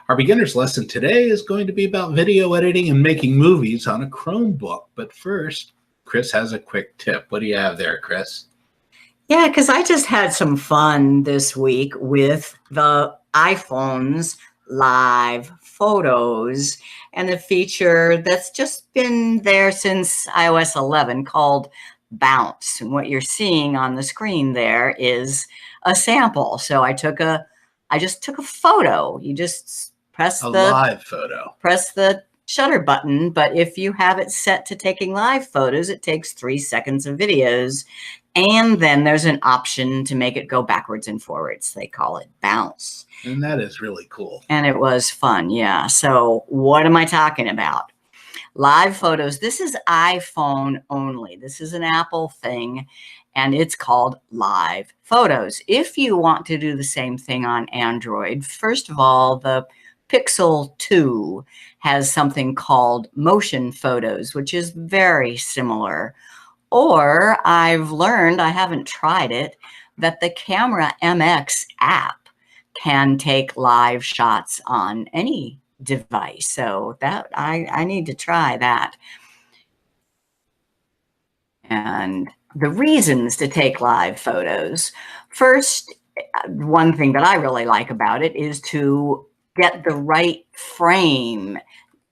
Our beginner's lesson today is going to be about video editing and making movies on a Chromebook. But first, Chris has a quick tip. What do you have there, Chris? Yeah, because I just had some fun this week with the iPhone's live photos and a feature that's just been there since iOS 11 called Bounce. And what you're seeing on the screen there is a sample. So I just took a photo. You just press A live photo. Press the shutter button, but if you have it set to taking live photos, it takes 3 seconds of videos. And then there's an option to make it go backwards and forwards. They call it bounce. And that is really cool. And it was fun, yeah. So what am I talking about? Live photos. This is iPhone only. This is an Apple thing, and it's called live photos. If you want to do the same thing on Android, first of all, the Pixel 2 has something called motion photos, which is very similar. Or I've learned, I haven't tried it, that the Camera MX app can take live shots on any device. So that I need to try that. And the reasons to take live photos. First, one thing that I really like about it is to get the right frame.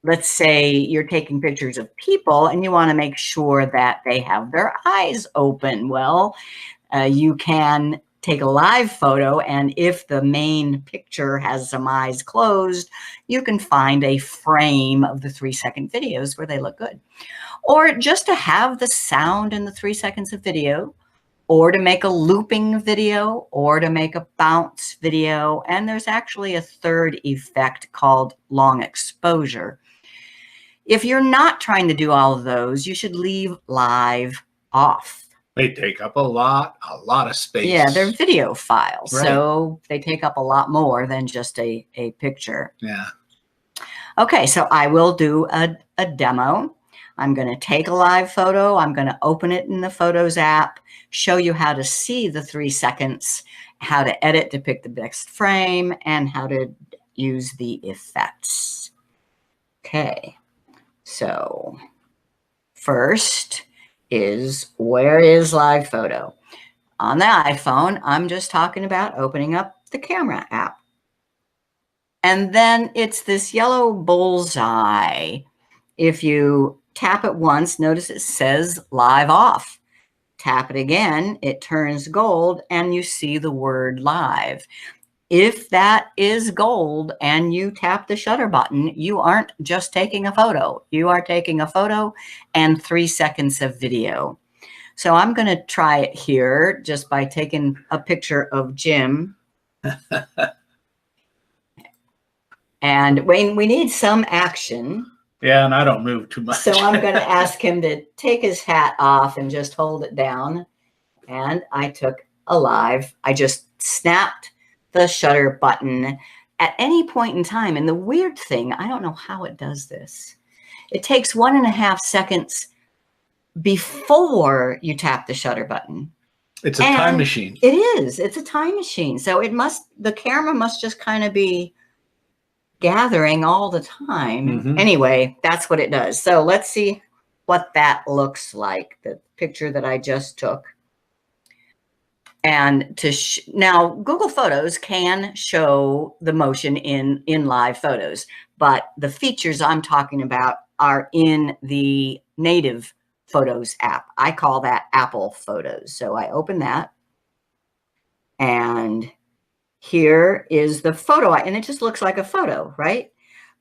Let's say you're taking pictures of people and you want to make sure that they have their eyes open. Well, you can take a live photo, and if the main picture has some eyes closed, you can find a frame of the 3-second videos where they look good. Or just to have the sound in the 3 seconds of video, or to make a looping video, or to make a bounce video. And there's actually a third effect called long exposure. If you're not trying to do all of those, you should leave live off. They take up a lot of space. Yeah, they're video files, right. So they take up a lot more than just a picture. Yeah. Okay, so I will do a demo. I'm going to take a live photo. I'm going to open it in the Photos app, show you how to see the 3 seconds, how to edit to pick the best frame, and how to use the effects. Okay, so first is, where is live photo? On the iPhone, I'm just talking about opening up the Camera app. And then it's this yellow bullseye. If you tap it once, notice it says live off. Tap it again, it turns gold, and you see the word live. If that is gold and you tap the shutter button, you aren't just taking a photo. You are taking a photo and 3 seconds of video. So I'm going to try it here just by taking a picture of Jim. And Wayne, we need some action. Yeah, and I don't move too much. So I'm going to ask him to take his hat off and just hold it down. And I took a live. I just snapped the shutter button at any point in time. And the weird thing, I don't know how it does this. It takes 1.5 seconds before you tap the shutter button. It's a time machine. It is. It's a time machine. So the camera must just kind of be gathering all the time. Mm-hmm. Anyway, that's what it does. So let's see what that looks like, the picture that I just took. And now Google Photos can show the motion in live photos, but the features I'm talking about are in the native Photos app. I call that Apple Photos. So I open that, and here is the photo, and it just looks like a photo, right?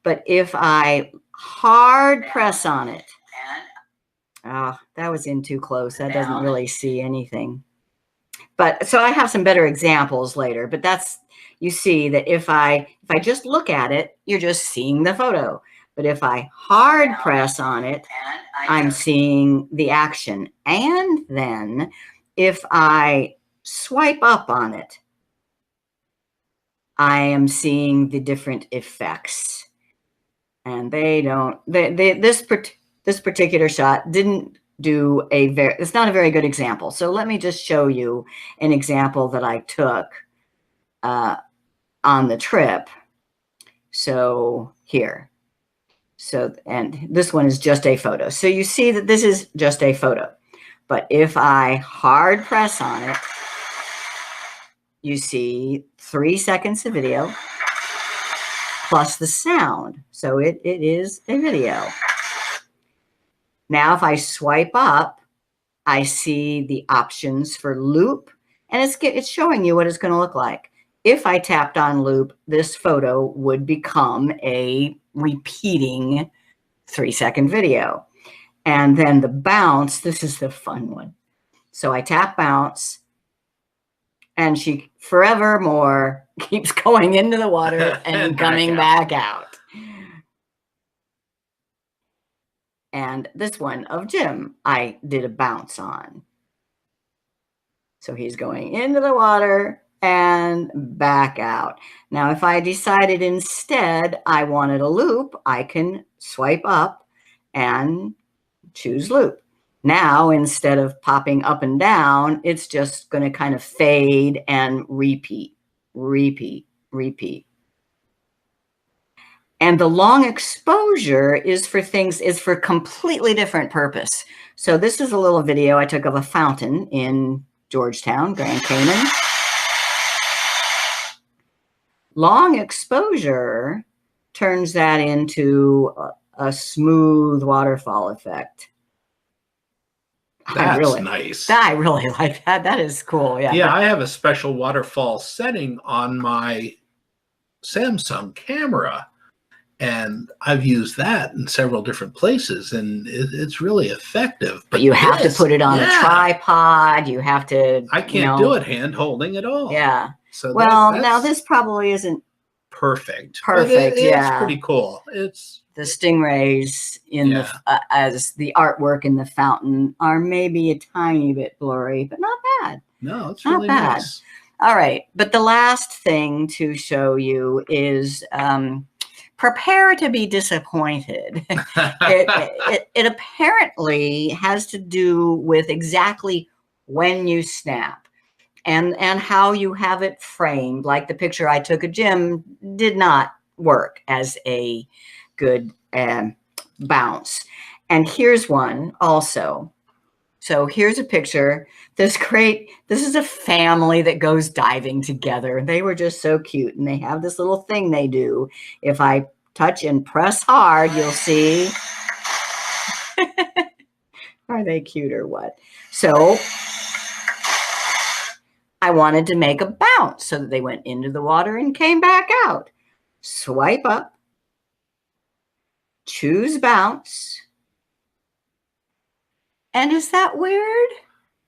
But if I hard press on it, that was in too close. That doesn't really see anything. But so I have some better examples later, but you see that if I just look at it, you're just seeing the photo. But if I hard press on it, I'm seeing the action. And then if I swipe up on it, I am seeing the different effects. And this particular shot didn't do it's not a very good example. So let me just show you an example that I took on the trip. So here. So, and this one is just a photo. So you see that this is just a photo. But if I hard press on it, you see 3 seconds of video plus the sound. So it is a video. Now, if I swipe up, I see the options for loop, and it's showing you what it's going to look like. If I tapped on loop, this photo would become a repeating 3-second video. And then the bounce, this is the fun one. So I tap bounce, and she forevermore keeps going into the water and coming back out. And this one of Jim, I did a bounce on. So he's going into the water and back out. Now, if I decided instead I wanted a loop, I can swipe up and choose loop. Now, instead of popping up and down, it's just going to kind of fade and repeat, repeat, repeat. And the long exposure is for completely different purpose. So this is a little video I took of a fountain in Georgetown, Grand Cayman. Long exposure turns that into a smooth waterfall effect. That's nice. I really like that. That is cool. Yeah. Yeah, I have a special waterfall setting on my Samsung camera, and I've used that in several different places, and it's really effective. But you have to put it on a tripod. You have to. I can't do it hand holding at all. Yeah. So now this probably isn't perfect. Perfect. It's pretty cool. It's the stingrays in as the artwork in the fountain are maybe a tiny bit blurry, but not bad. No, it's really not bad. Nice. All right, but the last thing to show you is prepare to be disappointed. It apparently has to do with exactly when you snap and how you have it framed. Like the picture I took of Jim did not work as a good bounce. And here's one also. So here's a picture. This is a family that goes diving together. They were just so cute. And they have this little thing they do. If I touch and press hard, you'll see. Are they cute or what? So I wanted to make a bounce so that they went into the water and came back out. Swipe up. Choose bounce. And is that weird?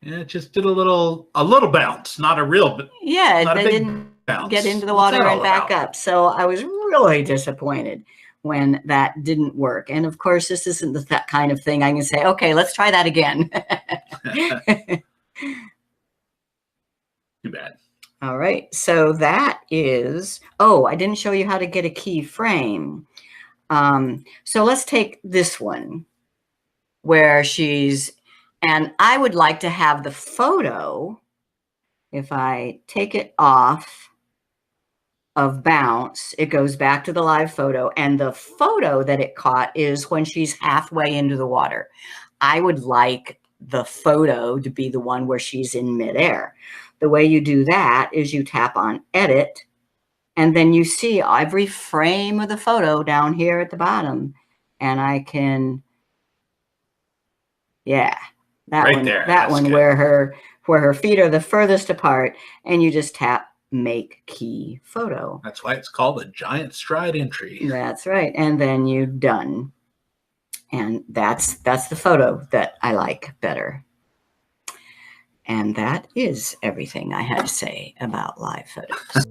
Yeah, it just did a little bounce, not a real. Yeah, they didn't bounce. Get into the water and back up. So I was really disappointed when that didn't work. And of course, this isn't that kind of thing I can say, okay, let's try that again. Too bad. All right. So that is, I didn't show you how to get a key frame. So let's take this one where and I would like to have the photo, if I take it off of bounce, it goes back to the live photo, and the photo that it caught is when she's halfway into the water. I would like the photo to be the one where she's in midair. The way you do that is you tap on edit, and then you see every frame of the photo down here at the bottom. And I can, that right one, there. That one where her feet are the furthest apart, and you just tap make key photo. That's why it's called a giant stride entry. That's right. And then you're done. And that's the photo that I like better. And that is everything I had to say about live photos.